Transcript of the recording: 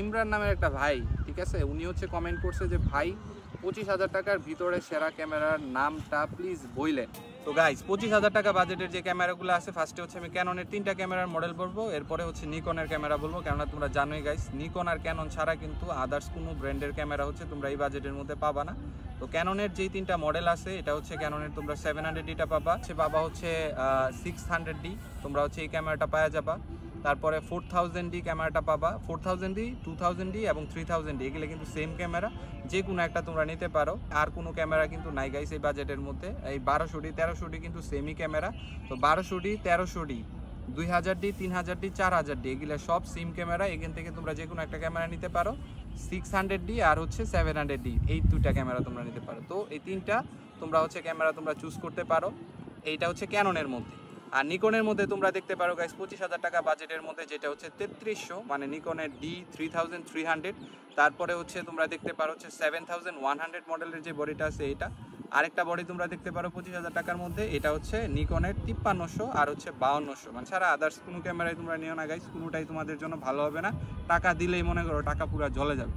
ইমরান নামের একটা ভাই, ঠিক আছে, উনি হচ্ছে কমেন্ট করছে যে ভাই 25,000 টাকার ভিতরে সেরা ক্যামেরার নামটা প্লিজ বইলেন। তো গাইস 25,000 টাকা বাজেটের যে ক্যামেরাগুলো আছে, ফার্স্টে হচ্ছে আমি ক্যাননের 3টা ক্যামেরার মডেল বলবো, এরপরে হচ্ছে নিকনের ক্যামেরা বলবো। কেননা তোমরা জানোই গাইস, নিকন আর ক্যানন ছাড়া কিন্তু আদার্স কোনো ব্র্যান্ডের ক্যামেরা হচ্ছে তোমরা এই বাজেটের মধ্যে পাবা না। তো ক্যাননের যেই 3টা মডেল আছে, এটা হচ্ছে ক্যাননের তোমরা 700Dটা পাবা, হচ্ছে 600D, তোমরা হচ্ছে এই ক্যামেরাটা পাওয়া যাবা। তারপরে 4000D ক্যামেরাটা পাবা, 4000D, 2000D এবং 3000D, এগুলো কিন্তু সেম ক্যামেরা, যে কোনো একটা তোমরা নিতে পারো। আর কোনো ক্যামেরা কিন্তু নাই গাইস এই বাজেটের মধ্যে। এই 1200D 1300D কিন্তু সেমই ক্যামেরা। তো 1200D 1300D 2000D 3000D 4000D এগুলো সব সিম ক্যামেরা, এখান থেকে তোমরা যে কোনো একটা ক্যামেরা নিতে পারো। 600D আর হচ্ছে 700D, এই দুইটা ক্যামেরা তোমরা নিতে পারো। তো এই 3টা তোমরা হচ্ছে ক্যামেরা তোমরা চুজ করতে পারো। এইটা হচ্ছে ক্যাননের মধ্যে। আর নিকনের মধ্যে তোমরা দেখতে পারো গাইস 25,000 টাকা বাজেটের মধ্যে, যেটা হচ্ছে 3300, মানে নিকনের D3300। তারপরে হচ্ছে তোমরা দেখতে পারো হচ্ছে 7100 মডেলের যে বডিটা আছে এইটা। আরেকটা বডি তোমরা দেখতে পারো 25,000 টাকার মধ্যে, এটা হচ্ছে নিকনের 5300 আর হচ্ছে 5200। মানে ছাড়া আদার্স কোনো ক্যামেরায় তোমরা নিও না গাইস, কোনোটাই তোমাদের জন্য ভালো হবে না। টাকা দিলেই মনে করো টাকা পুরো জ্বলে যাবে।